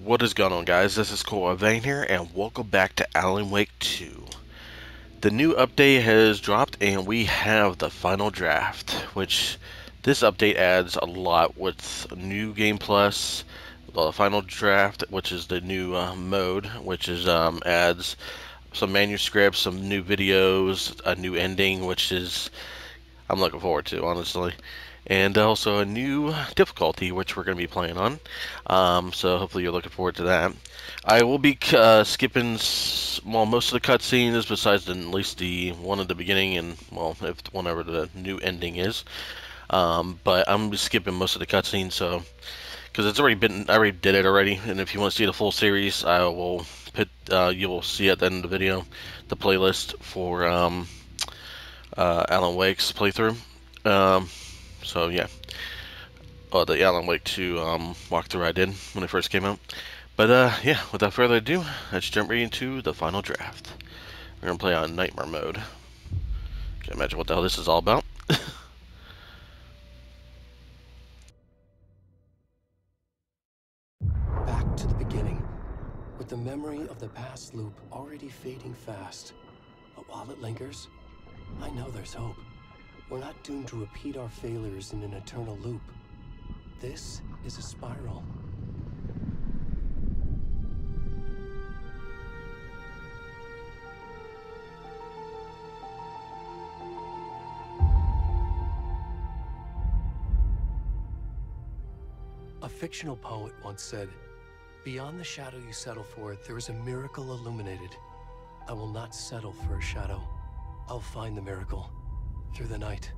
What is going on, guys? This is Kuro here, and welcome back to Alan Wake 2. The new update has dropped, and we have the final draft, which this update adds a lot with new game plus, the final draft, which is the new mode, which is adds some manuscripts, some new videos, a new ending, which is I'm looking forward to, honestly. And also a new difficulty, which we're going to be playing on. So hopefully you're looking forward to that. I will be skipping most of the cutscenes, besides at least the one at the beginning, and well, if whenever the new ending is. But I'm skipping most of the cutscenes, so because it's already been, I already did it already. And if you want to see the full series, I will put. You will see at the end of the video the playlist for Alan Wake's playthrough. Um, so yeah, the Alan Wake 2 walkthrough I did when it first came out. But yeah, without further ado, let's jump right into the final draft. We're gonna play on Nightmare mode. Can't imagine what the hell this is all about. Back to the beginning, with the memory of the past loop already fading fast. But while it lingers, I know there's hope. We're not doomed to repeat our failures in an eternal loop. This is a spiral. A fictional poet once said, "Beyond the shadow you settle for, there is a miracle illuminated. I will not settle for a shadow. I'll find the miracle through the night."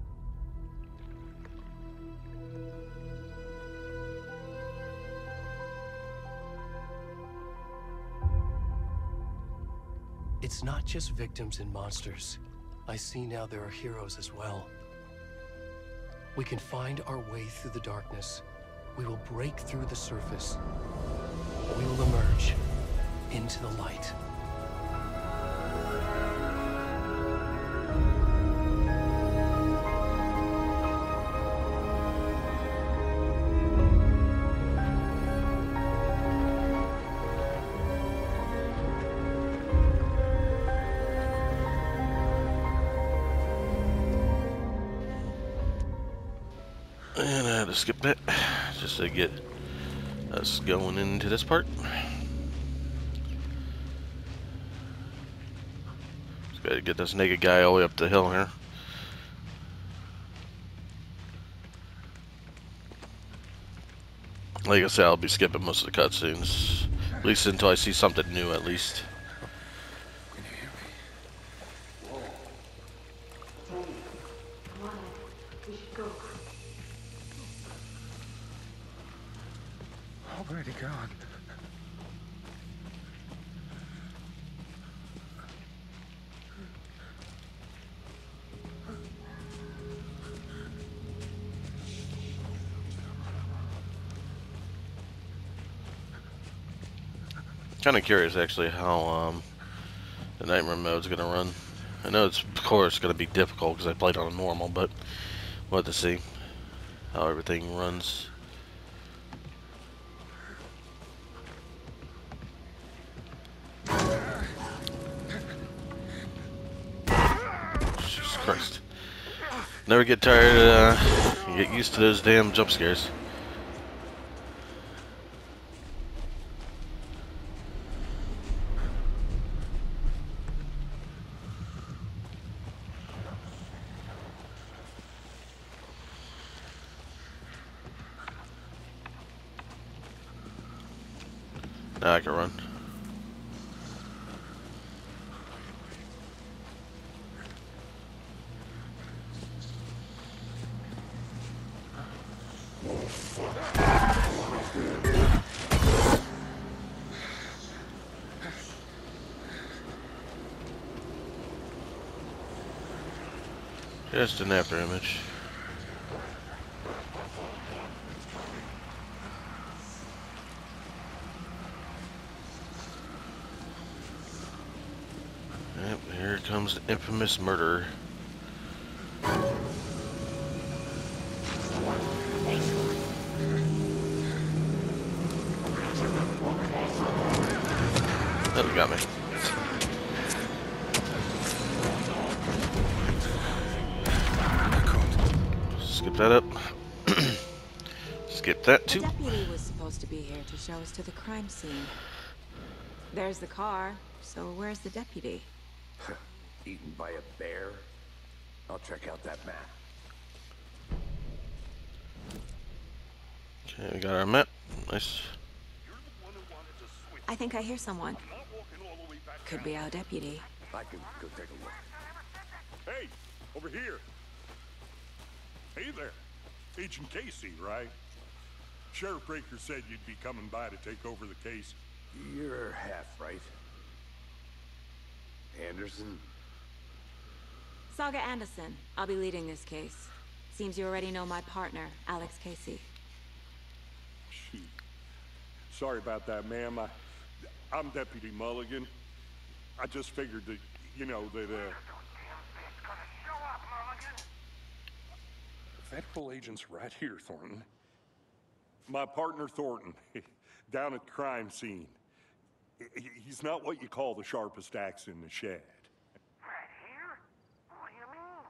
It's not just victims and monsters. I see now there are heroes as well. We can find our way through the darkness. We will break through the surface. We will emerge into the light. And I had to skip that just to get us going into this part. Just gotta get this naked guy all the way up the hill here. Like I said, I'll be skipping most of the cutscenes, at least until I see something new, at least. Can you hear me? Tony, come on. We should go. Already gone. Kind of curious, actually, how the Nightmare mode's gonna run. I know it's, of course, gonna be difficult because I played on a normal, but we'll have to see how everything runs. Jesus Christ. Never get tired, get used to those damn jump scares. Now I can run. Just an after image. Yep, here comes the infamous murder. You got me. Skip that up. Skip that The too. deputy was supposed to be here to show us to the crime scene. There's the car, so where's the deputy? Eaten by a bear? I'll check out that map. Okay, we got our map. Nice. I think I hear someone. Could be our deputy. I can go take a look. Hey, over here. Hey there. Agent Casey, right? Sheriff Breaker said you'd be coming by to take over the case. You're half right. Anderson? Saga Anderson. I'll be leading this case. Seems you already know my partner, Alex Casey. Shoot. Sorry about that, ma'am. I'm Deputy Mulligan. I just figured that, you know, that, Federal agent's right here, Thornton. My partner, Thornton, down at the crime scene. He's not what you call the sharpest axe in the shed. Right here? What do you mean?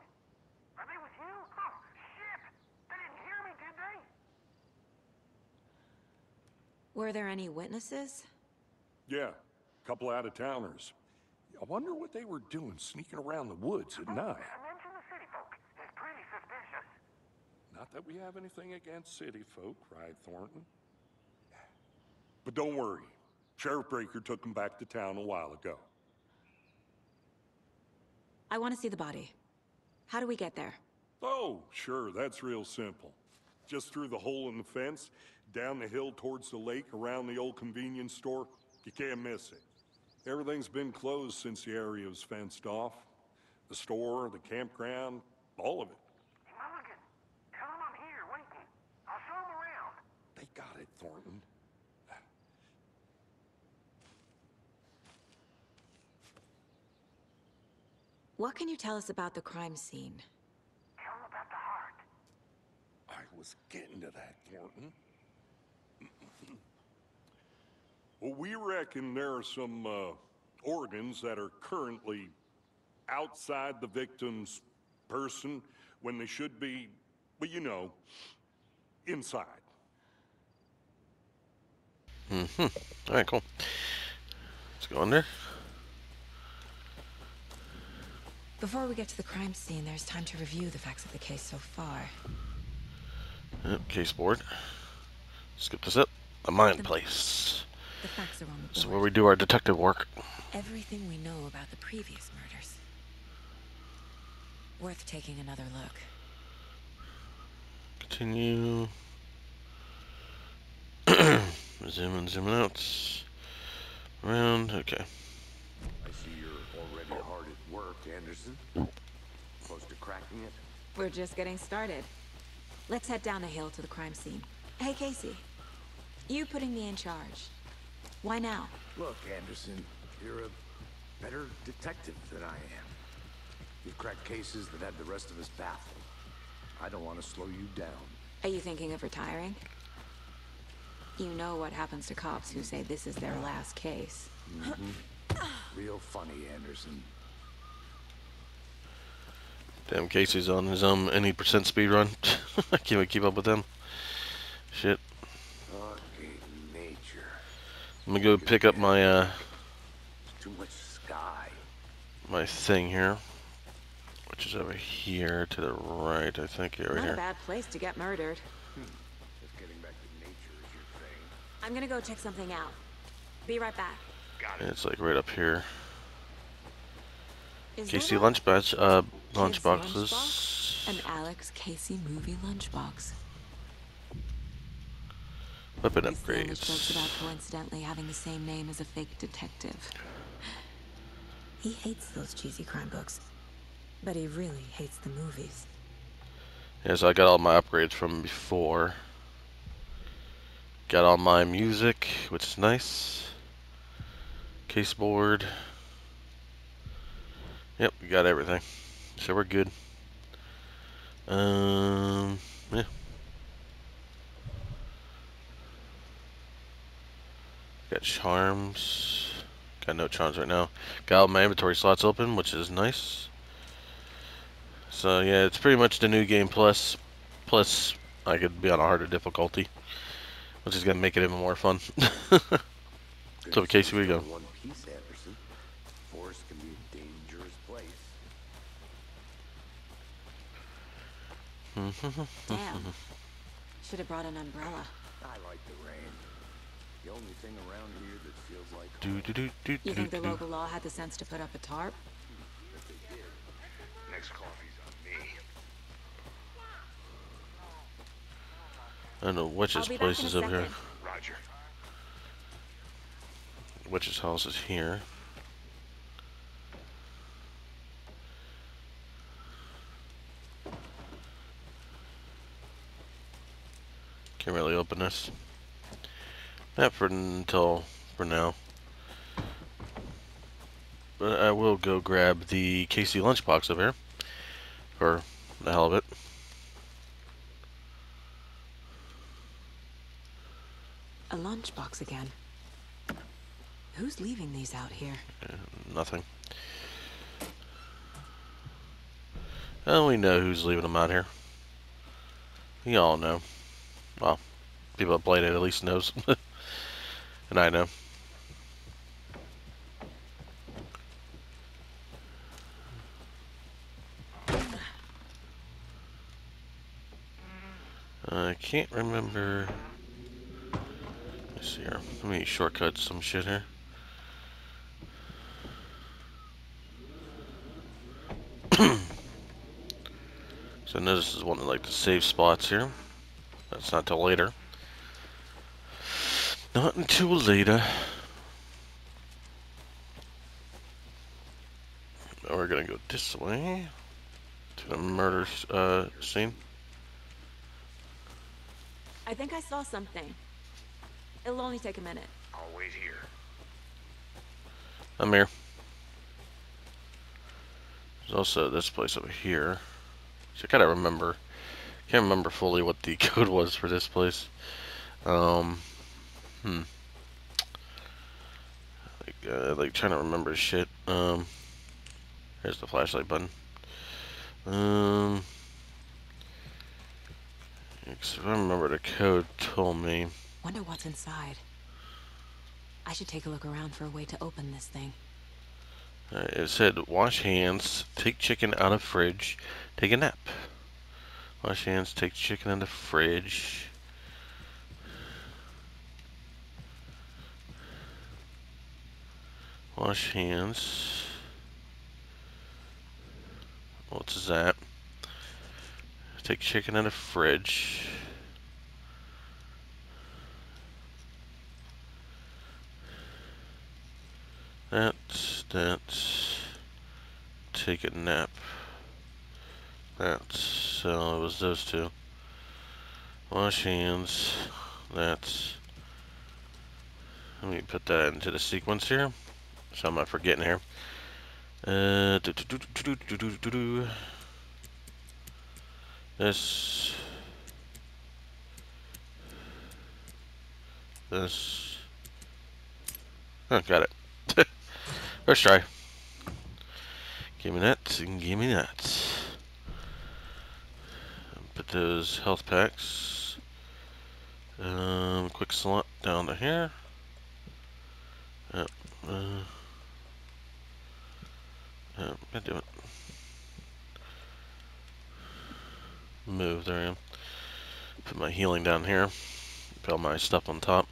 Are they with you? Oh, shit! They didn't hear me, did they? Were there any witnesses? Yeah, a couple out-of-towners. I wonder what they were doing sneaking around the woods at night. Mention the city folk. It's pretty suspicious. Not that we have anything against city folk, right, Thornton? But don't worry. Sheriff Breaker took them back to town a while ago. I want to see the body. How do we get there? Oh, sure, that's real simple. Just through the hole in the fence, down the hill towards the lake, around the old convenience store. You can't miss it. Everything's been closed since the area was fenced off. The store, the campground, all of it. Hey, Mulligan, tell them I'm here waiting. I'll show them around. They got it, Thornton. What can you tell us about the crime scene? Tell them about the heart. I was getting to that, Thornton. Well, we reckon there are some organs that are currently outside the victim's person when they should be, well, you know, inside. Alright, cool. Let's go in there. Before we get to the crime scene, there's time to review the facts of the case so far. Yep, case board. Skip this up. A mine place. The facts are on the board. So where we do our detective work. Everything we know about the previous murders. Worth taking another look. Continue. Zoom in, zoom out. Around, okay. I see you're already hard at work, Anderson. Close to cracking it? We're just getting started. Let's head down the hill to the crime scene. Hey, Casey. You putting me in charge. Why now? Look, Anderson, you're a better detective than I am. You've cracked cases that had the rest of us baffled. I don't want to slow you down. Are you thinking of retiring? You know what happens to cops who say this is their last case. Real funny, Anderson. Damn, Casey's on his any percent speed run. I can't even keep up with him. Shit. Okay, nature. I'm gonna go pick up my Too much sky. my thing here, which is over here to the right, I think. Yeah, right Not a here. bad place to get murdered. Just getting back to nature is your thing. I'm gonna go check something out. Be right back. And it's like right up here. Is Casey that a lunchbox, kid's lunchboxes. lunchbox? An Alex Casey movie lunchbox. Weapon This sandwich jokes upgrades. about coincidentally having the same name as a fake detective. He hates those cheesy crime books, but he really hates the movies. Yeah, so I got all my upgrades from before. Got all my music, which is nice. Case board. Yep, we got everything. So we're good. Yeah. Got charms. got no charms right now. Got all my inventory slots open, which is nice. So yeah, it's pretty much the new game plus. Plus, I could be on a harder difficulty, which is gonna make it even more fun. So, Casey, where you go? One piece, Anderson. Forest can be a dangerous place. Damn. Should have brought an umbrella. I like the rain. The only thing around here that feels like Do do do do You do think the do. local law had the sense to put up a tarp? if they did. Next coffee's on me. I don't know Witch's I'll be place back in is a over here. second. Roger. Witch's house is here. Can't really open this. Not for now. But I will go grab the Casey lunchbox over here. For the hell of it. A lunchbox again. Who's leaving these out here? Nothing. Well, we know who's leaving them out here. We all know. Well, people that played it at least knows. And I know. I can't remember. Let's see here. Let me shortcut some shit here. So I know this is one of like the save spots here. That's not till later. Not until later. Now we're gonna go this way to the murder scene. I think I saw something. It'll only take a minute. I'll wait here. I'm here. There's also this place over here. So I gotta remember. Can't remember fully what the code was for this place. Like trying to remember shit. Here's the flashlight button. If I remember the code told me. Wonder what's inside. I should take a look around for a way to open this thing. It said wash hands, take chicken out of fridge, take a nap. Wash hands, take chicken out of fridge. Wash hands. What's that? Take chicken out of fridge. That's take a nap. So it was those two. Wash hands. That's. Let me put that into the sequence here, so I'm not forgetting here. This. Oh, got it. First try. Give me that, and give me that. Put those health packs. Quick slot down to here. Yep. Gotta do it. Move, there I am. Put my healing down here. Put all my stuff on top.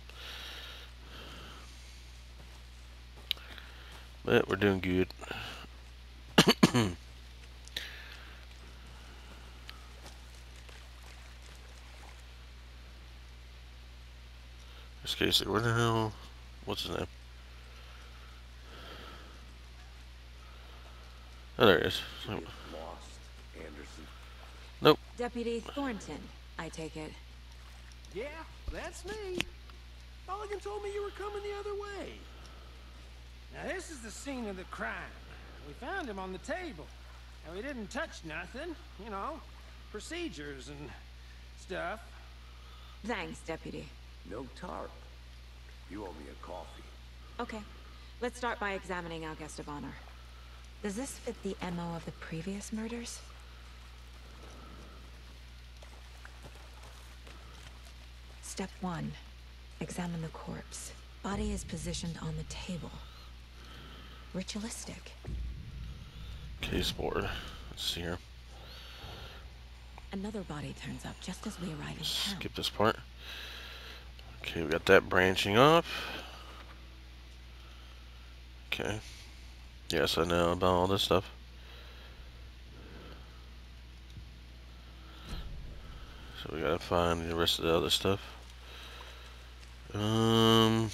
But we're doing good. This case, where the hell? What's his name? Oh, there he is. Lost, Anderson. Nope. Deputy Thornton, I take it. Yeah, that's me. Mulligan told me you were coming the other way. Now this is the scene of the crime. We found him on the table. And we didn't touch nothing, you know, procedures and stuff. Thanks, Deputy. No tarp. You owe me a coffee. Okay. Let's start by examining our guest of honor. Does this fit the MO of the previous murders? Step 1. Examine the corpse. Body is positioned on the table. Ritualistic. Case board. Let's see here. Another body turns up just as we arrive in town. Skip this part. Okay, we got that branching up. Okay. Yes, I know about all this stuff. So we gotta find the rest of the other stuff. Oh.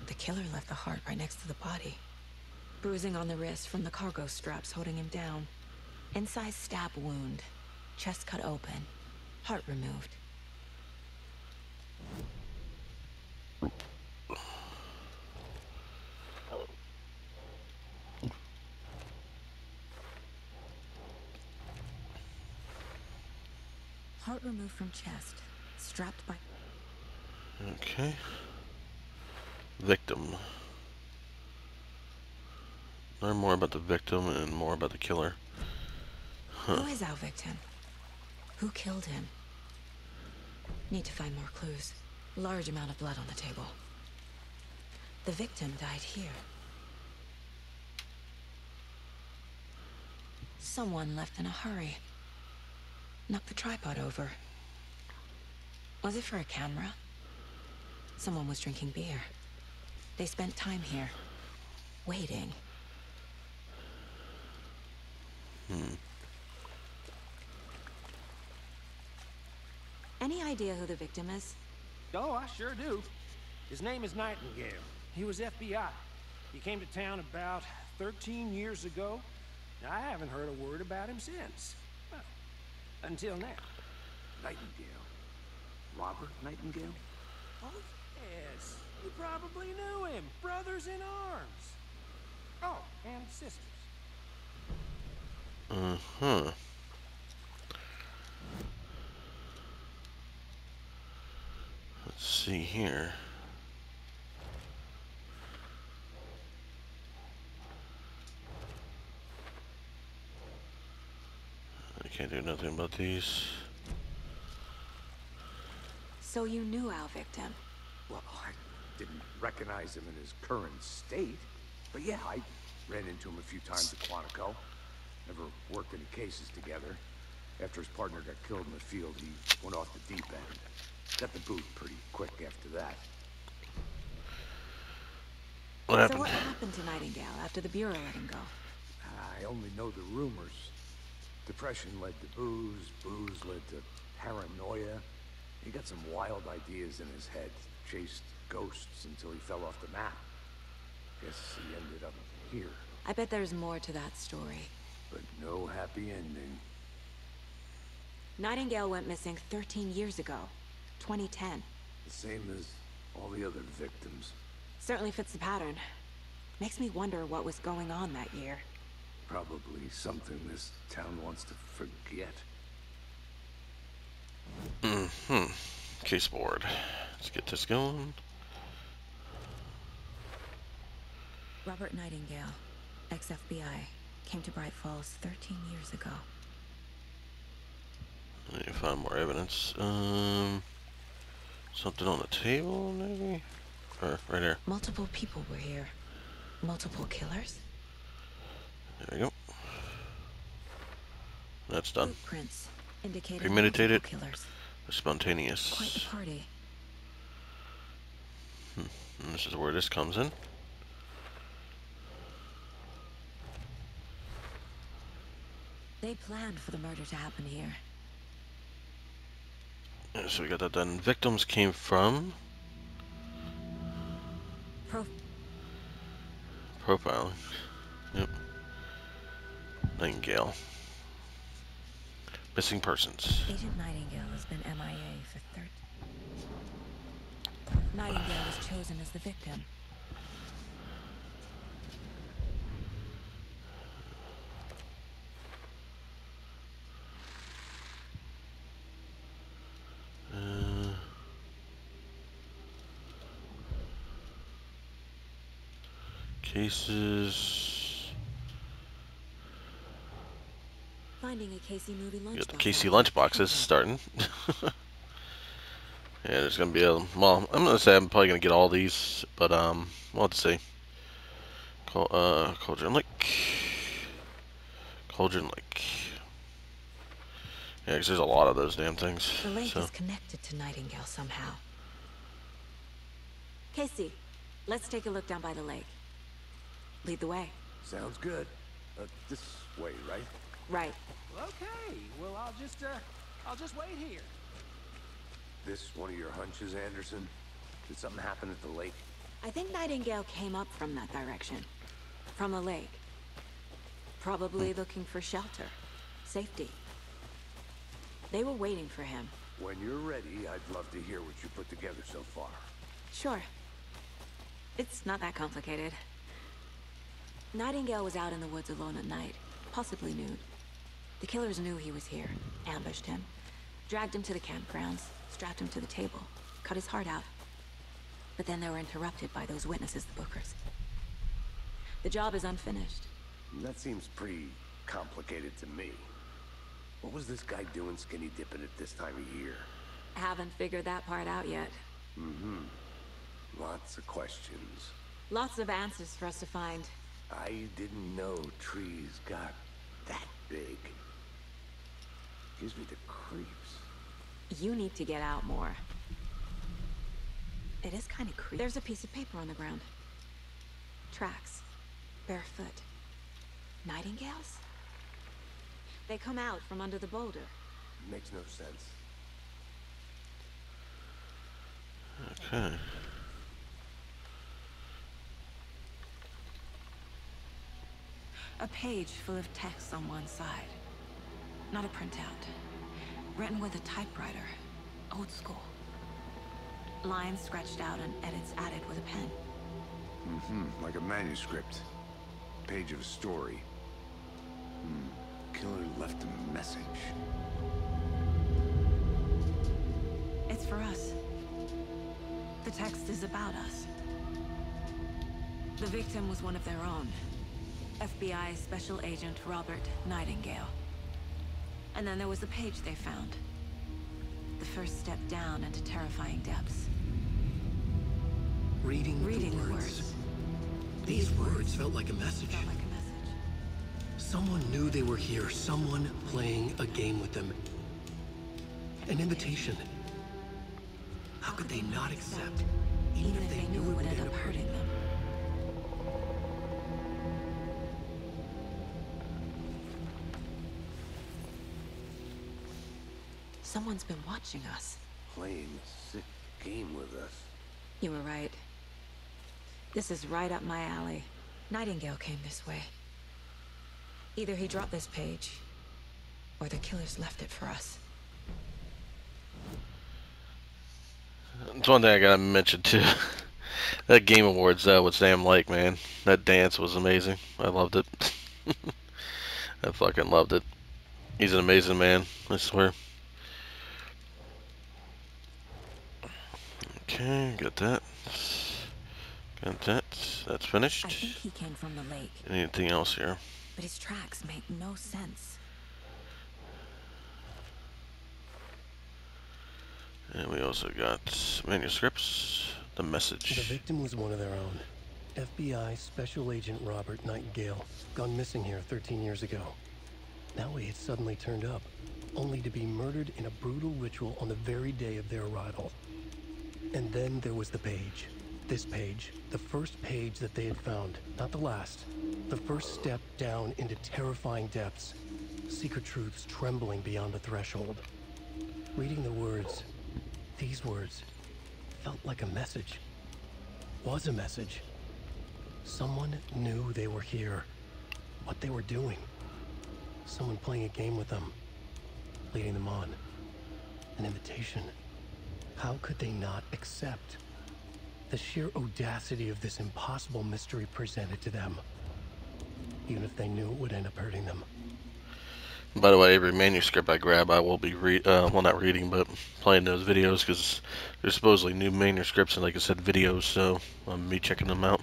The killer left the heart right next to the body. Bruising on the wrist from the cargo straps holding him down. Incised stab wound. Chest cut open. Heart removed. Heart removed from chest. Strapped by... Okay. Victim. Learn more about the victim and more about the killer. Huh. Who is our victim? Who killed him? Need to find more clues. Large amount of blood on the table. The victim died here. Someone left in a hurry. Knocked the tripod over. Was it for a camera? Someone was drinking beer. They spent time here. Waiting. Any idea who the victim is? Oh, I sure do. His name is Nightingale. He was FBI. He came to town about 13 years ago. I haven't heard a word about him since. Well, until now. Nightingale. Robert Nightingale? Oh, yes. You probably knew him. Brothers in arms. Oh, and sisters. Uh-huh. Let's see here. I can't do nothing about these. So you knew our victim? Well, I didn't recognize him in his current state. But yeah, I ran into him a few times at Quantico. Never worked any cases together. After his partner got killed in the field, he went off the deep end. Got the boot pretty quick after that. What happened? So what happened to Nightingale after the Bureau let him go? I only know the rumors. Depression led to booze, booze led to paranoia. He got some wild ideas in his head, chased ghosts until he fell off the map. Guess he ended up here. I bet there's more to that story. But no happy ending. Nightingale went missing 13 years ago. 2010. The same as all the other victims. Certainly fits the pattern. Makes me wonder what was going on that year. Probably something this town wants to forget. Case board. Let's get this going. Robert Nightingale, ex-FBI, came to Bright Falls 13 years ago. I need to find more evidence. Something on the table, maybe? Or right here. Multiple people were here. Multiple killers? There we go. That's done. Footprints indicated Premeditated. multiple killers. Spontaneous. Quite the party. And this is where this comes in. They planned for the murder to happen here. Yeah, so we got that done. Victims came from profiling. Yep. Nightingale. Missing persons. Agent Nightingale has been MIA for Nightingale was chosen as the victim. Cases. Finding a Casey movie lunchbox. You got the Casey lunchboxes starting. Yeah, there's gonna be a. Well, I'm gonna say I'm probably gonna get all these, but we'll have to see. Cauldron Lake. Cauldron Lake. Yeah, because there's a lot of those damn things. The lake So. is connected to Nightingale somehow. Casey, let's take a look down by the lake. Lead the way. Sounds good. This way, right? Right. Okay, well, I'll just wait here. This one of your hunches, Anderson? Did something happen at the lake? I think Nightingale came up from that direction. From the lake. Probably looking for shelter. Safety. They were waiting for him. When you're ready, I'd love to hear what you put together so far. Sure. It's not that complicated. Nightingale was out in the woods alone at night, possibly nude. The killers knew he was here, ambushed him, dragged him to the campgrounds, strapped him to the table, cut his heart out. But then they were interrupted by those witnesses, the Bookers. The job is unfinished. That seems pretty complicated to me. What was this guy doing skinny dipping at this time of year? Haven't figured that part out yet. Mm-hmm. Lots of questions. Lots of answers for us to find. I didn't know trees got that big. Gives me the creeps. You need to get out more. It is kind of creepy. There's a piece of paper on the ground. Tracks. Barefoot. Nightingales? They come out from under the boulder. Makes no sense. Okay. A page full of text on one side. Not a printout. Written with a typewriter. Old school. Lines scratched out and edits added with a pen. Mm-hmm. Like a manuscript. Page of a story. Killer left a message. It's for us. The text is about us. The victim was one of their own. FBI Special Agent Robert Nightingale. And then there was the page they found. The first step down into terrifying depths. Reading the words. These words felt like a message. Felt like a message. Someone knew they were here. Someone playing a game with them. An invitation. How could they not accept, even if they knew it would end up hurting them? Someone's been watching us. Playing a sick game with us. You were right. This is right up my alley. Nightingale came this way. Either he dropped this page, or the killers left it for us. It's one thing I gotta mention too. That Game Awards, with Sam Lake, man. That dance was amazing. I loved it. I fucking loved it. He's an amazing man, I swear. Okay, got that. Got that. That's finished. I think he came from the lake. Anything else here? But his tracks make no sense. And we also got manuscripts. The message. The victim was one of their own. FBI Special Agent Robert Nightingale, gone missing here 13 years ago. Now he had suddenly turned up, only to be murdered in a brutal ritual on the very day of their arrival. And then there was the page. This page, the first page that they had found, not the last. The first step down into terrifying depths. Secret truths trembling beyond the threshold. Reading the words, these words, felt like a message. Was a message. Someone knew they were here. What they were doing. Someone playing a game with them. Leading them on. An invitation. How could they not accept? The sheer audacity of this impossible mystery presented to them. Even if they knew it would end up hurting them. By the way, every manuscript I grab, I will be well, not reading, but playing those videos, because there's supposedly new manuscripts and, like I said, videos, so I'm be checking them out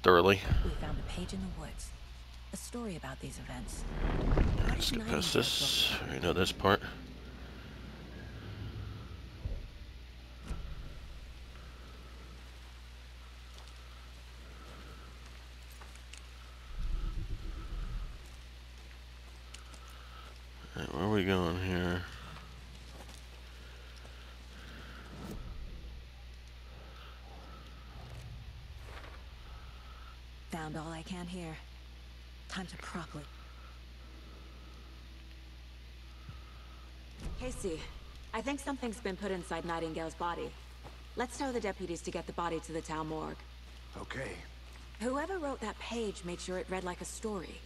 thoroughly. We found a page in the woods. A story about these events. Let's get past this. You know this part. Alright, where are we going here? Found all I can here. Time to properly. Casey, I think something's been put inside Nightingale's body. Let's tell the deputies to get the body to the town morgue. Okay. Whoever wrote that page made sure it read like a story.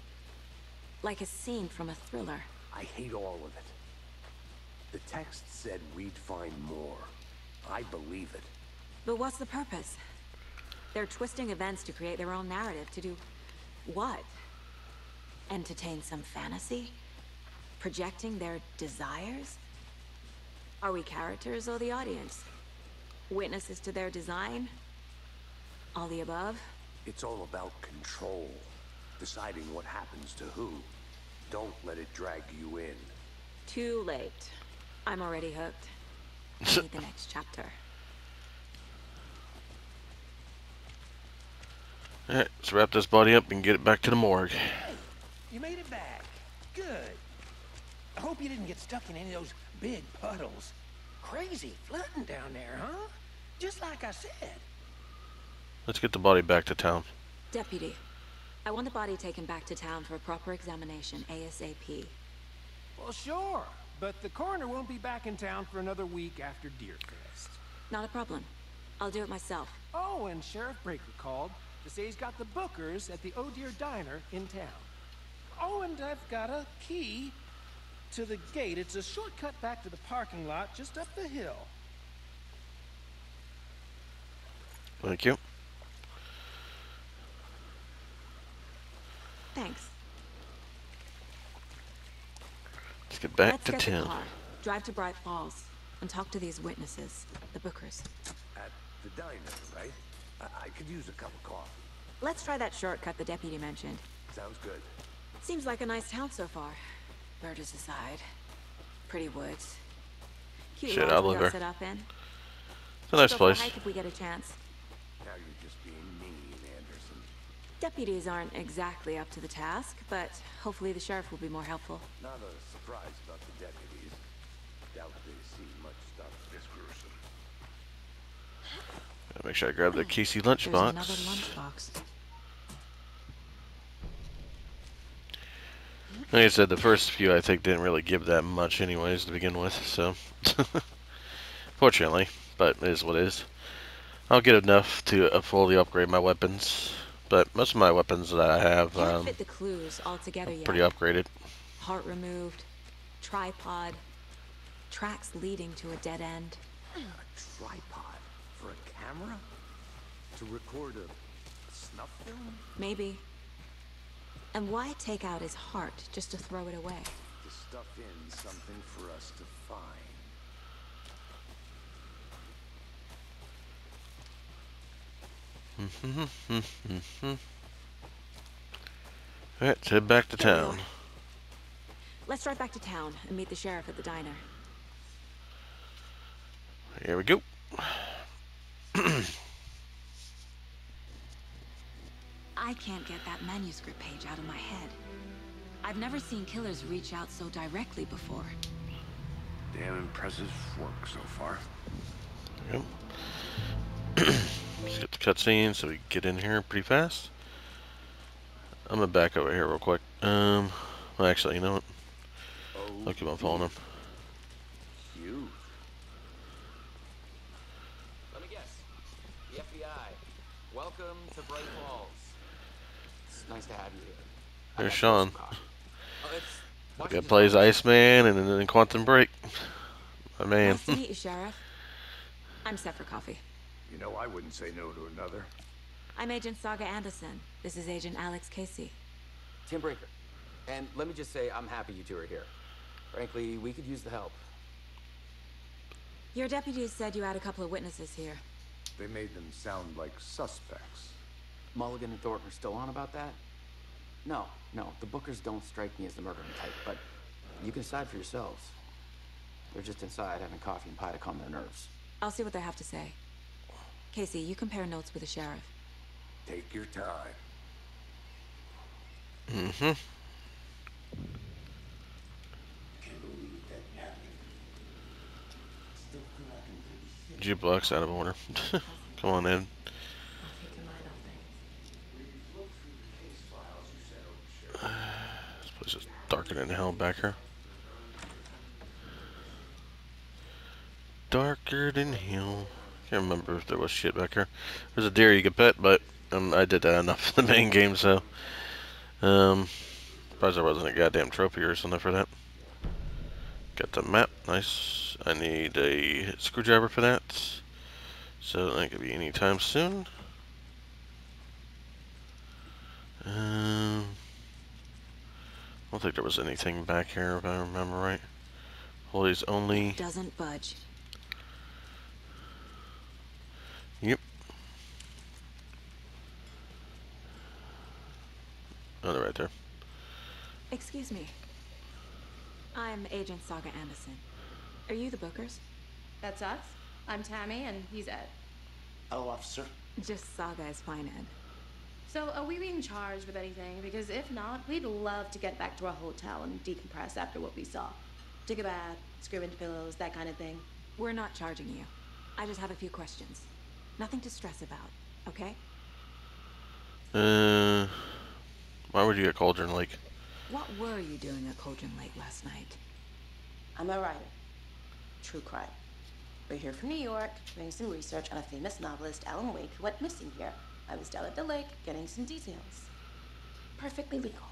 Like a scene from a thriller. I hate all of it. The text said we'd find more. I believe it. But what's the purpose? They're twisting events to create their own narrative. To do what? Entertain some fantasy? Projecting their desires? Are we characters or the audience? Witnesses to their design? All the above? It's all about control. Deciding what happens to who. Don't let it drag you in. Too late. I'm already hooked. I need the next chapter. Alright, let's wrap this body up and get it back to the morgue. Hey, you made it back. Good. I hope you didn't get stuck in any of those big puddles. Crazy flooding down there, huh? Just like I said. Let's get the body back to town. Deputy, I want the body taken back to town for a proper examination, ASAP. Well, sure. But the coroner won't be back in town for another week after Deerfest. Not a problem. I'll do it myself. Oh, and Sheriff Breaker called to say he's got the Bookers at the Oh Dear Diner in town. Oh, and I've got a key to the gate. It's a shortcut back to the parking lot just up the hill. Thank you. Thanks. Let's get back Let's to get the town. car, drive to Bright Falls, and talk to these witnesses, the Bookers. At the diner, right? I could use a cup of coffee. Let's try that shortcut the deputy mentioned. Sounds good. Seems like a nice town so far. Murders aside. Pretty woods. Cute Shit, lodge I'll we live all there. sit up in. It's a nice Go for a place. hike if we get a chance. Now you're just being mean, Anderson. Deputies aren't exactly up to the task, but hopefully the sheriff will be more helpful. Not a surprise about the deputies. Doubt they see much stuff this gruesome. Gotta make sure I grab the Casey There's lunchbox. another lunchbox. Like I said, the first few I think didn't really give that much anyways to begin with, so fortunately, but it is what it is. I'll get enough to fully upgrade my weapons, but most of my weapons that I have Can't fit the clues all together yet. pretty upgraded. Heart removed, tripod, tracks leading to a dead end. A tripod for a camera? To record a snuff film? Maybe. And why take out his heart just to throw it away? To stuff in something for us to find. Alright, let's head back to Here we town. are. Let's drive back to town and meet the sheriff at the diner. Here we go. I can't get that manuscript page out of my head. I've never seen killers reach out so directly before. Damn impressive work so far. Yep. Let's get the cutscene so we can get in here pretty fast. I'm gonna back over here real quick. Well, actually, you know what? I'll keep on following him. Cute. Let me guess. The FBI. Welcome to Bright Falls. It's nice to have you here. There's Sean. Oh, it's The guy Washington plays College. Iceman and then Quantum Break. My man. Nice to meet you, Sheriff. I'm set for coffee. You know I wouldn't say no to another. I'm Agent Saga Anderson. This is Agent Alex Casey. Tim Breaker. And let me just say, I'm happy you two are here. Frankly, we could use the help. Your deputies said you had a couple of witnesses here. They made them sound like suspects. Mulligan and Thornton are still on about that? No, the Bookers don't strike me as the murdering type, but you can decide for yourselves. They're just inside having coffee and pie to calm their nerves. I'll see what they have to say. Casey, you compare notes with the sheriff. Take your time. Mm-hmm. Jukebox out of order. Come on in. This place is darker than hell back here. Darker than hell. Can't remember if there was shit back here. There's a deer you could pet, but I did that enough in the main game, so surprised there wasn't a goddamn trophy or something for that. Got the map, nice. I need a screwdriver for that, so that could be anytime soon. I don't think there was anything back here if I remember right. Holy's only. Doesn't budge. Yep. Oh, they're right there. Excuse me. I'm Agent Saga Anderson. Are you the Bookers? That's us. I'm Tammy, and he's Ed. Hello, officer. Just Saga is fine, Ed. So, are we being charged with anything? Because if not, we'd love to get back to our hotel and decompress after what we saw. Take a bath, scream into pillows, that kind of thing. We're not charging you. I just have a few questions. Nothing to stress about, okay? Why would you at Cauldron Lake? What were you doing at Cauldron Lake last night? I'm a writer. True crime. We're here from New York, doing some research on a famous novelist, Alan Wake, who went missing here. I was down at the lake, getting some details. Perfectly legal.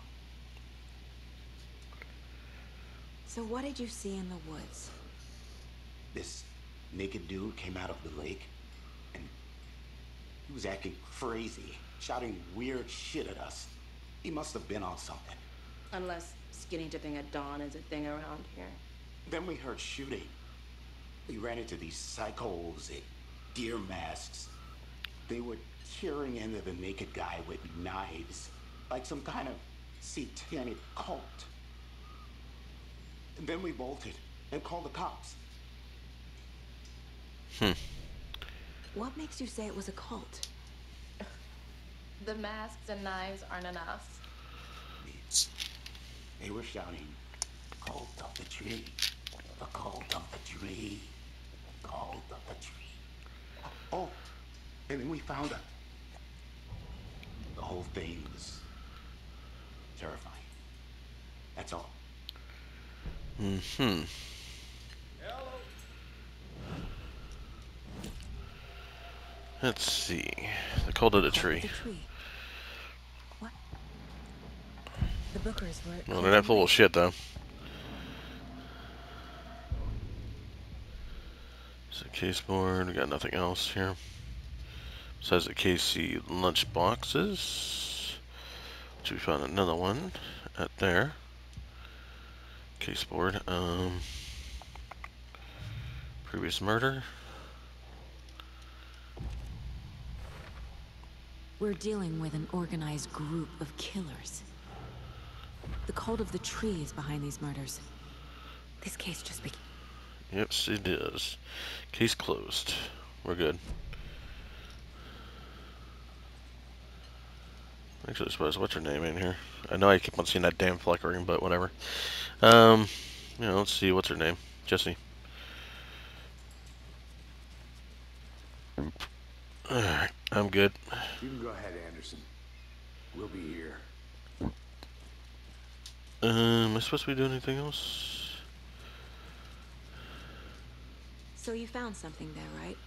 So what did you see in the woods? This naked dude came out of the lake, and he was acting crazy, shouting weird shit at us. He must have been on something. Unless skinny dipping at dawn is a thing around here. Then we heard shooting. We ran into these psychos in deer masks. They were tearing into the naked guy with knives, like some kind of satanic cult. And then we bolted and called the cops. What makes you say it was a cult? The masks and knives aren't enough. They were shouting, "Cult of the tree, the cult of the tree, cult of the tree." Oh, and then we found her. The whole thing was terrifying. That's all. Let's see. The cult of the tree. The tree. What? The Bookers were at Well, they're not full of shit, though. It's a case board. We got nothing else here. Besides the KC lunch boxes. Which we found another one at there. Case board. Previous murder. We're dealing with an organized group of killers. The cult of the tree is behind these murders. This case just began. Yes, it is. Case closed. We're good. Actually, I suppose, what's her name in here? I know I keep on seeing that damn flickering, but whatever. Let's see, what's her name? Jesse. Alright, I'm good. You can go ahead, Anderson. We'll be here. Am I supposed to be doing anything else? So you found something there, right?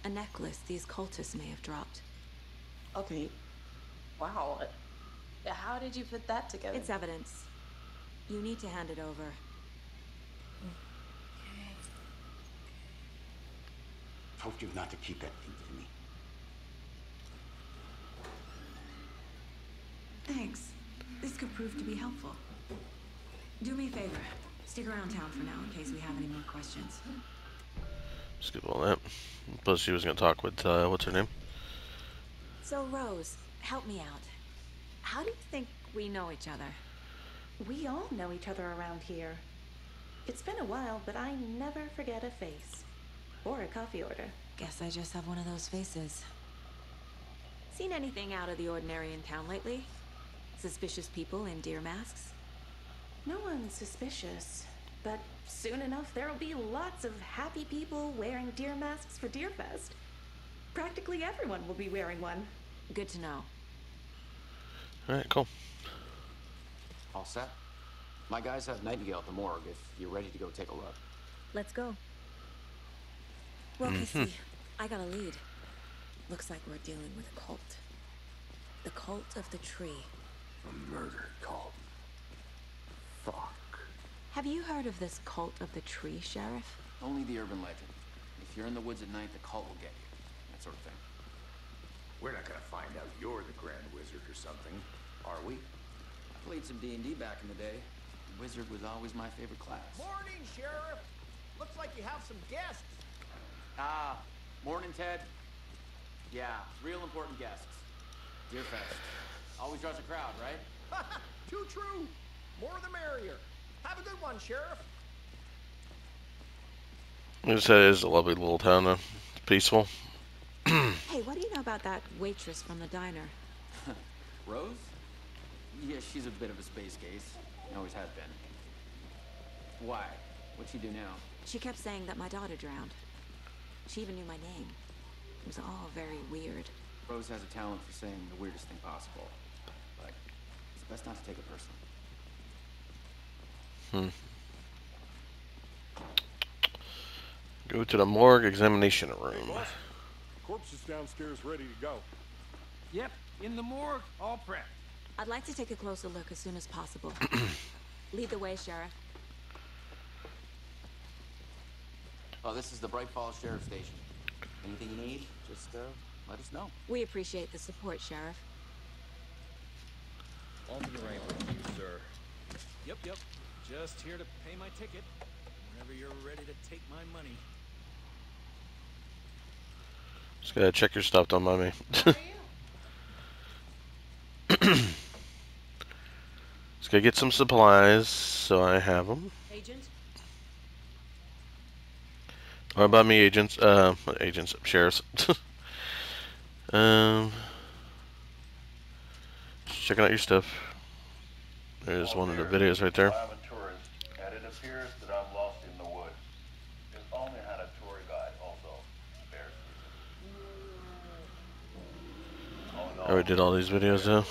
A necklace these cultists may have dropped. Okay. Wow. How did you put that together? It's evidence. You need to hand it over. Told you not to keep that thing to me. Thanks. This could prove to be helpful. Do me a favor. Stick around town for now in case we have any more questions. Skip all that. Plus, she was gonna talk with what's her name? So, Rose, help me out. How do you think we know each other? We all know each other around here. It's been a while, but I never forget a face. Or a coffee order. Guess I just have one of those faces. Seen anything out of the ordinary in town lately? Suspicious people in deer masks? No one's suspicious. But soon enough, there'll be lots of happy people wearing deer masks for Deerfest. Practically everyone will be wearing one. Good to know. Alright, cool. All set? My guys have Nightingale at the morgue if you're ready to go take a look. Let's go. Well, Kissy, I got a lead. Looks like we're dealing with a cult. The cult of the tree. A murder cult. Fuck. Have you heard of this cult of the tree, Sheriff? Only the urban legend. If you're in the woods at night, the cult will get you. That sort of thing. We're not gonna find out you're the Grand Wizard or something, are we? I played some D&D back in the day. Wizard was always my favorite class. Morning, Sheriff. Looks like you have some guests. Ah, morning, Ted. Yeah, real important guests. Deerfest. Always draws a crowd, right? Too true. More the merrier. Have a good one, Sheriff. This is a lovely little town, though. It's peaceful. Hey, what do you know about that waitress from the diner? Rose? Yeah, she's a bit of a space case. Always has been. Why? What'd she do now? She kept saying that my daughter drowned. She even knew my name. It was all very weird. Rose has a talent for saying the weirdest thing possible. But it's best not to take it personally. Go to the morgue examination Hey, room. boss. Corpse is downstairs ready to go. Yep, in the morgue, all prepped. I'd like to take a closer look as soon as possible. Lead the way, Sheriff. Oh, this is the Bright Falls Sheriff Station. Anything you need, just let us know. We appreciate the support, Sheriff. On to the range with you, sir. Yep. Just here to pay my ticket. Whenever you're ready to take my money. Just gotta check your stuff, don't mind me. Just gotta get some supplies, so I have them. Agent? What about me, agents? Agents, sheriffs. Just checking out your stuff. There's one of the videos right there. I'm a tourist, and it appears that I'm lost in the woods. If only had a tour guide also. I already did all these videos though.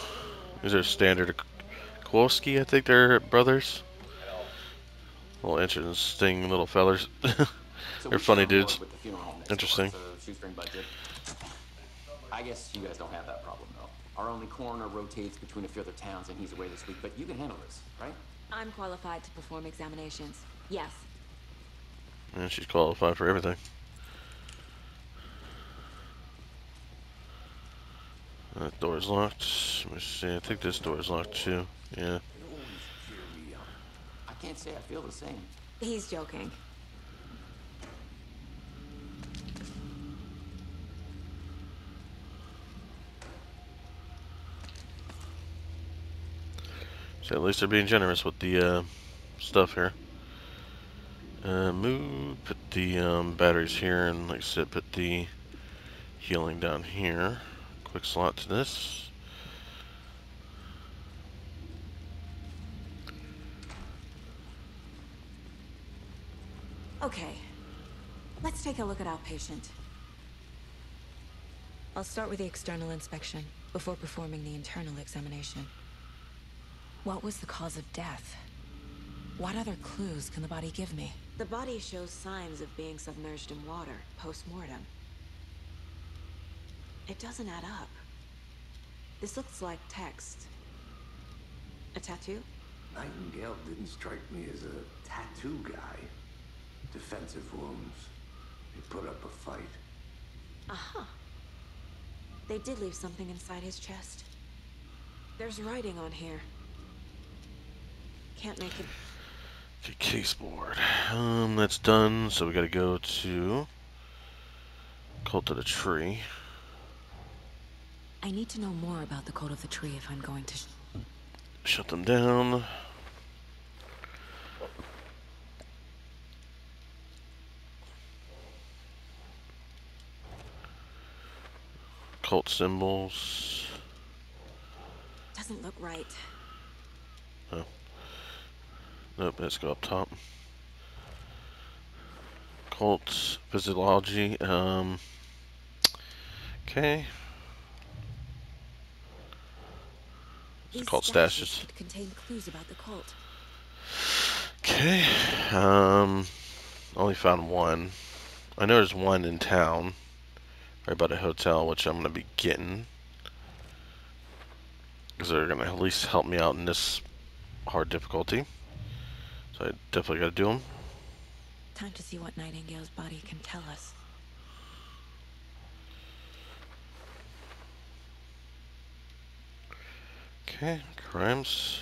These are standard Kowalski, I think they're brothers. Little interesting little fellers. They're funny dudes. Interesting. I guess you guys don't have that problem though. Our only coroner rotates between a few other towns and he's away this week, but you can handle this, right? I'm qualified to perform examinations. Yes. And she's qualified for everything. That door's locked. Let me see. I think this door's locked too. Yeah. I can't say I feel the same. He's joking. So at least they're being generous with the stuff here. Put the batteries here, and like I said, put the healing down here. Quick slot to this. Okay. Let's take a look at our patient. I'll start with the external inspection before performing the internal examination. What was the cause of death? What other clues can the body give me? The body shows signs of being submerged in water post-mortem. It doesn't add up. This looks like text. A tattoo? Nightingale didn't strike me as a tattoo guy. Defensive wounds. He put up a fight. Aha. They did leave something inside his chest. There's writing on here. Can't make it. Okay, case board. That's done. So we gotta go to Cult of the Tree. I need to know more about the Cult of the Tree if I'm going to Shut them down. Cult symbols. Doesn't look right. Oh. Nope, let's go up top. Cult physiology. Okay. These Cult stashes stashes. could contain clues about the cult. Okay. Only found one. I know there's one in town, right by the hotel, which I'm gonna be getting, because they're gonna at least help me out in this hard difficulty. So I definitely gotta do them. Time to see what Nightingale's body can tell us. Okay, crimes.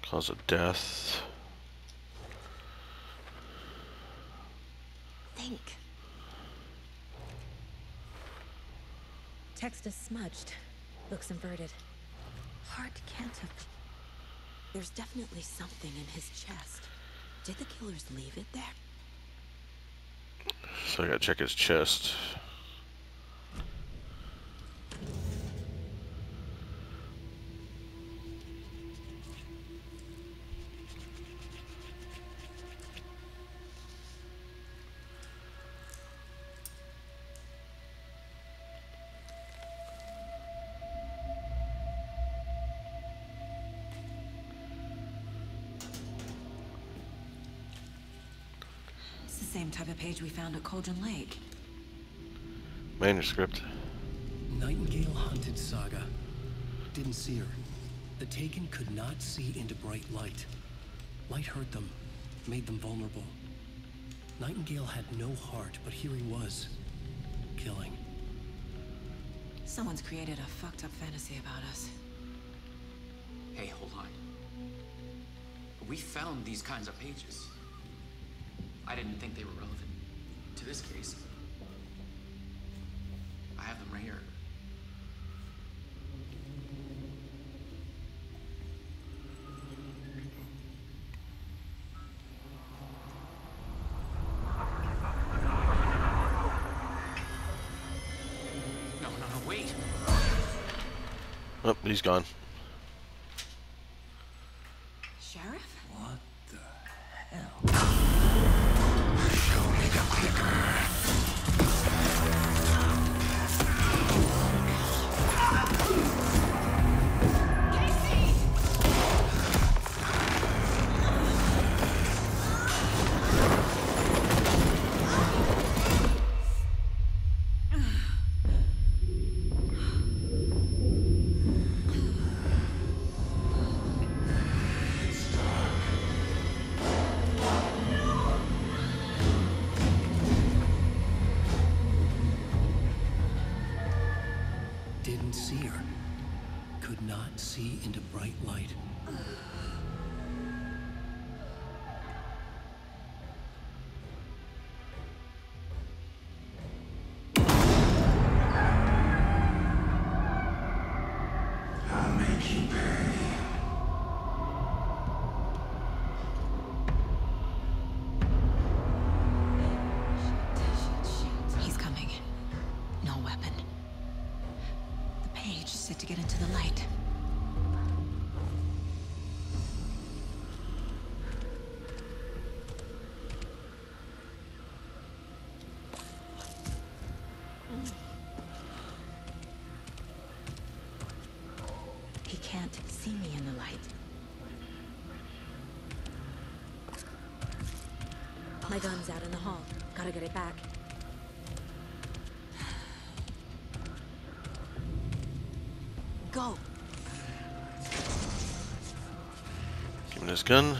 Cause of death. Think. Text is smudged. Looks inverted. Heart can't have. There's definitely something in his chest. Did the killers leave it there? So I gotta check his chest. It's the same type of page we found at Cauldron Lake. Manuscript. Nightingale hunted Saga. Didn't see her. The Taken could not see into bright light. Light hurt them, made them vulnerable. Nightingale had no heart, but here he was, killing. Someone's created a fucked up fantasy about us. Hey, hold on. We found these kinds of pages. I didn't think they were relevant to this case. I have them right here. No, wait. Oh, he's gone. Sheriff? What the hell? Show me the clicker. Didn't see her. Could not see into bright light. I'll make you pay. He's coming. No weapon. The page set to get into the light. He can't see me in the light. My gun's out in the hall. Gotta get it back. Go. Give me this gun.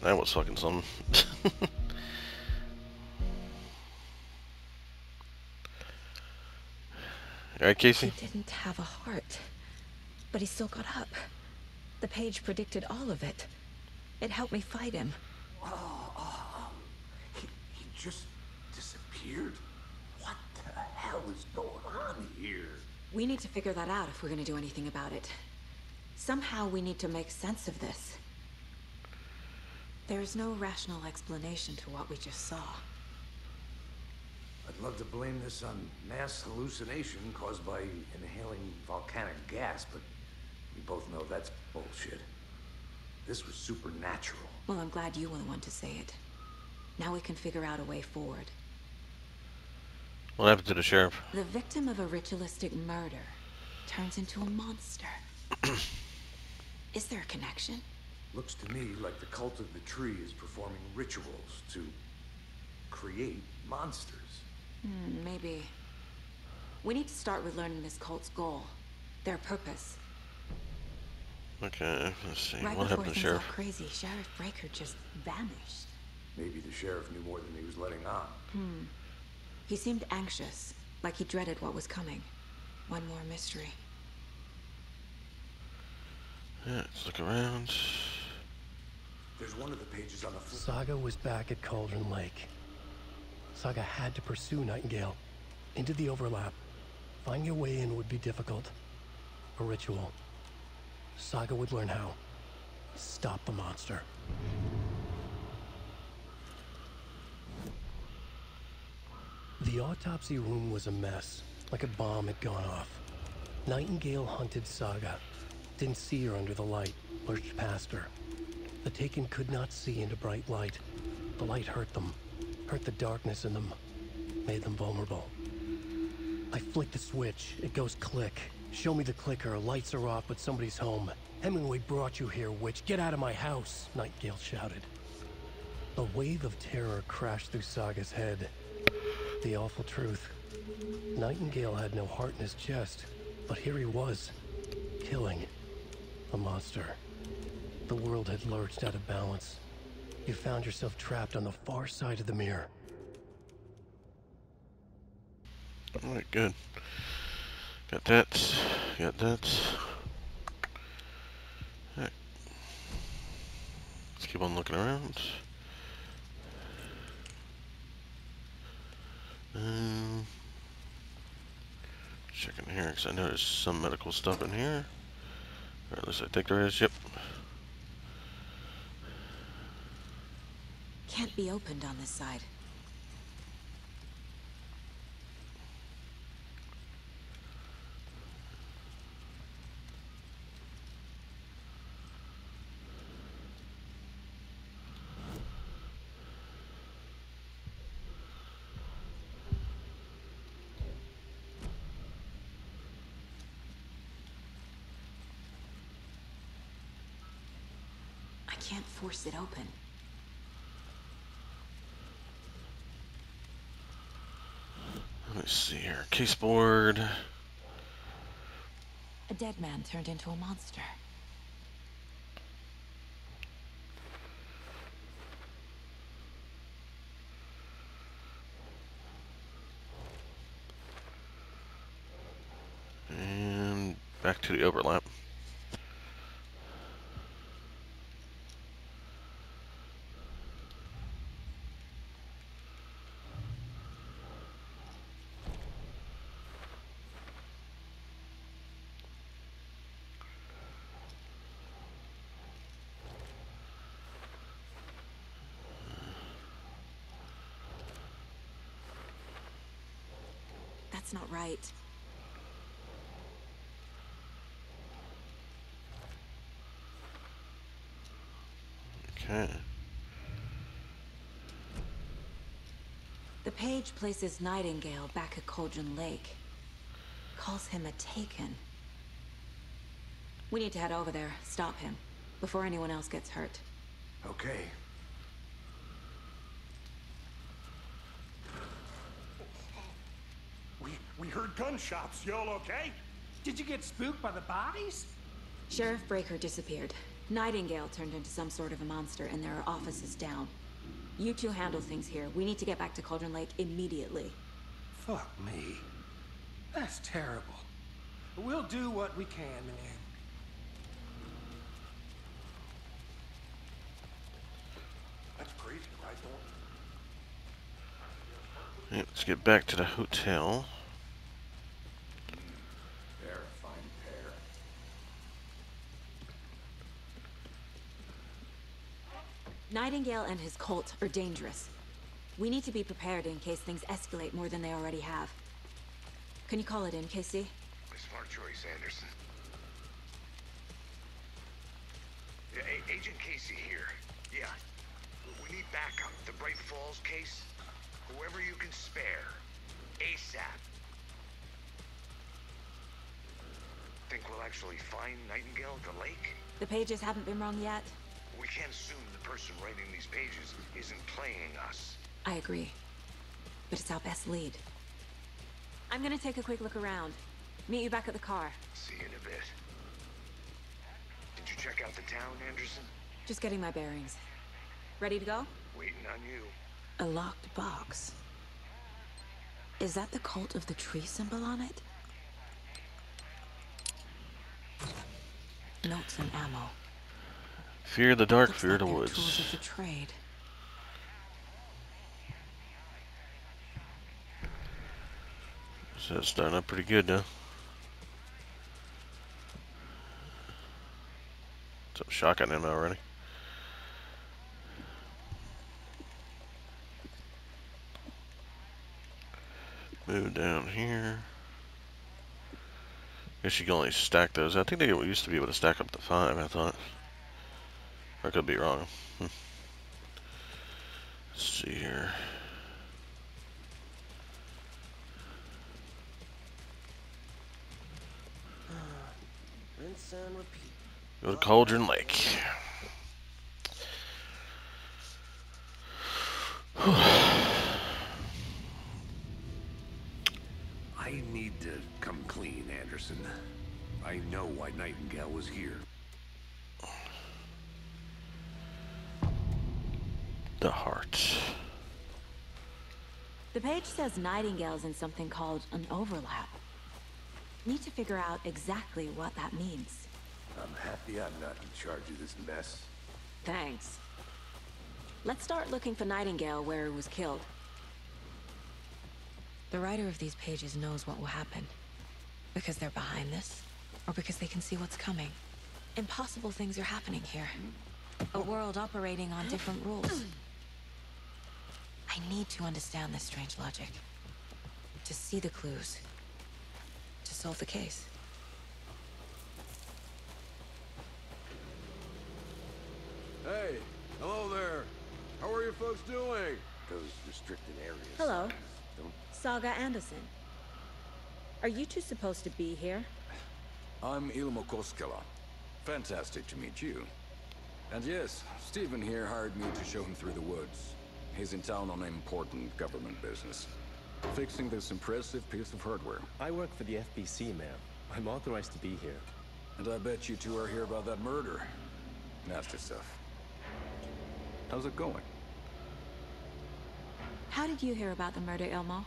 That was fucking something. Alright, Casey? He didn't have a heart, but he still got up. The page predicted all of it. It helped me fight him. He just disappeared? What the hell is going on here? We need to figure that out if we're gonna do anything about it. Somehow we need to make sense of this. There's no rational explanation to what we just saw. I'd love to blame this on mass hallucination caused by inhaling volcanic gas, but we both know that's bullshit. This was supernatural. Well, I'm glad you were the one to say it. Now we can figure out a way forward. What happened to the sheriff? The victim of a ritualistic murder turns into a monster. Is there a connection? Looks to me like the cult of the tree is performing rituals to create monsters. Maybe. We need to start with learning this cult's goal. Their purpose. Okay, let's see. Right What happened to the before things sheriff? got crazy, Sheriff Breaker just vanished. Maybe the sheriff knew more than he was letting on. He seemed anxious, like he dreaded what was coming. One more mystery. Yeah, let's look around. There's one of the pages on the floor. Saga was back at Cauldron Lake. Saga had to pursue Nightingale into the overlap. Finding a way in would be difficult. A ritual. Saga would learn how. Stop the monster. The autopsy room was a mess, like a bomb had gone off. Nightingale hunted Saga. Didn't see her under the light, lurched past her. The Taken could not see into bright light. The light hurt them, hurt the darkness in them, made them vulnerable. I flick the switch, it goes click. Show me the clicker, lights are off, but somebody's home. Hemingway brought you here, witch. Get out of my house, Nightingale shouted. A wave of terror crashed through Saga's head. The awful truth. Nightingale had no heart in his chest, but here he was, killing a monster. The world had lurched out of balance. You found yourself trapped on the far side of the mirror. Alright, good. Got that. Got that. Alright. Let's keep on looking around. Checking here, because I know there's some medical stuff in here. Or at least I think there is, yep. Can't be opened on this side. I can't force it open. Let me see here. Caseboard. A dead man turned into a monster. And back to the overlap. That's not right. Okay. The page places Nightingale back at Cauldron Lake. Calls him a Taken. We need to head over there, stop him, before anyone else gets hurt. Okay. We heard gunshots. Y'all okay? Did you get spooked by the bodies? Sheriff Breaker disappeared. Nightingale turned into some sort of a monster, and there are offices down. You two handle things here. We need to get back to Cauldron Lake immediately. Fuck me. That's terrible. We'll do what we can, man. That's crazy, right, Thornton? Yeah, let's get back to the hotel. They're a fine pair. Nightingale and his cult are dangerous. We need to be prepared in case things escalate more than they already have. Can you call it in, Casey? Smart choice, Anderson. Yeah, Agent Casey here. Yeah. We need backup. The Bright Falls case. Whoever you can spare. ASAP. Think we'll actually find Nightingale at the lake? The pages haven't been wrong yet. We can't assume the person writing these pages isn't playing us. I agree. But it's our best lead. I'm gonna take a quick look around. Meet you back at the car. See you in a bit. Did you check out the town, Anderson? Just getting my bearings. Ready to go? Waiting on you. A locked box. Is that the cult of the tree symbol on it? Notes and ammo. Fear the dark, Looks fear like the they're woods. Tools of the trade. So it's starting up pretty good now. Some shotgun ammo already. Move down here. Guess you can only stack those. I think they used to be able to stack up to 5, I thought. I could be wrong. Let's see here. Rinse and repeat. Go to Cauldron Lake. I need to come clean, Anderson. I know why Nightingale was here. The heart. The page says Nightingale's in something called an overlap. Need to figure out exactly what that means. I'm happy I'm not in charge of this mess. Thanks. Let's start looking for Nightingale where he was killed. The writer of these pages knows what will happen. Because they're behind this, or because they can see what's coming. Impossible things are happening here. A world operating on different rules. I need to understand this strange logic. To see the clues. To solve the case. Hey, hello there. How are you folks doing? Those restricted areas. Hello. Don't... Saga Anderson. Are you two supposed to be here? I'm Ilmo Koskela. Fantastic to meet you. And yes, Stephen here hired me to show him through the woods. He's in town on important government business. Fixing this impressive piece of hardware. I work for the FBC, ma'am. I'm authorized to be here. And I bet you two are here about that murder. Nasty stuff. How's it going? How did you hear about the murder, Ilmo?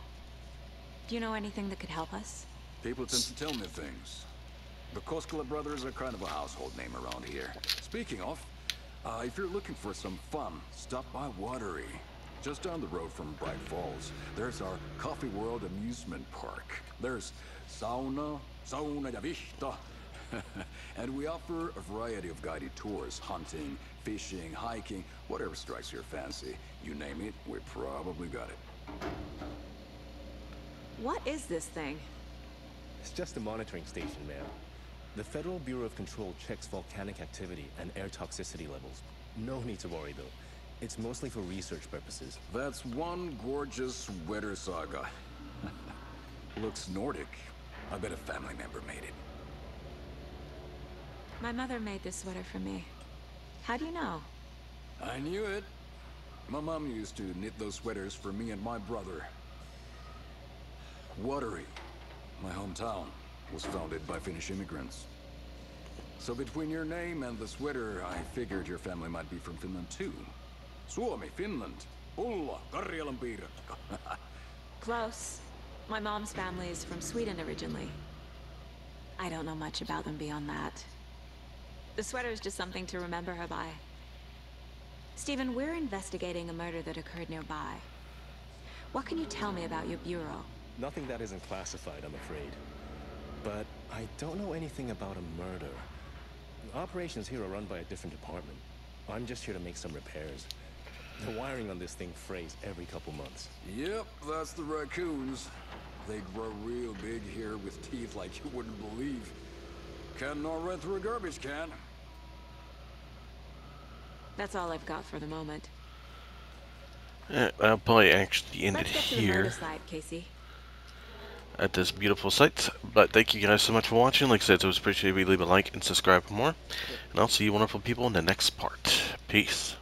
Do you know anything that could help us? People tend to tell me things. The Koskela brothers are kind of a household name around here. Speaking of, if you're looking for some fun, stop by Watery. Just down the road from Bright Falls, there's our Coffee World amusement park. There's sauna ja vihta. And we offer a variety of guided tours, hunting, fishing, hiking, whatever strikes your fancy. You name it, we probably got it. What is this thing? It's just a monitoring station, ma'am. The Federal Bureau of Control checks volcanic activity and air toxicity levels. No need to worry, though. It's mostly for research purposes. That's one gorgeous sweater, Saga. Looks Nordic. I bet a family member made it. My mother made this sweater for me. How do you know? I knew it. My mom used to knit those sweaters for me and my brother. Watery, my hometown, was founded by Finnish immigrants. So between your name and the sweater, I figured your family might be from Finland too. Suomi, Finland. Ulla, Karjalan piirakka. Close. My mom's family is from Sweden originally. I don't know much about them beyond that. The sweater is just something to remember her by. Stephen, we're investigating a murder that occurred nearby. What can you tell me about your bureau? Nothing that isn't classified, I'm afraid. But I don't know anything about a murder. Operations here are run by a different department. I'm just here to make some repairs. The wiring on this thing frays every couple months. Yep, that's the raccoons. They grow real big here with teeth like you wouldn't believe. Can't all run through a garbage can. That's all I've got for the moment. I'll probably actually end it Let's get to the here murder site, Casey. at this beautiful site. But thank you guys so much for watching. Like I said, it was appreciated if you leave a like and subscribe for more. And I'll see you wonderful people in the next part. Peace.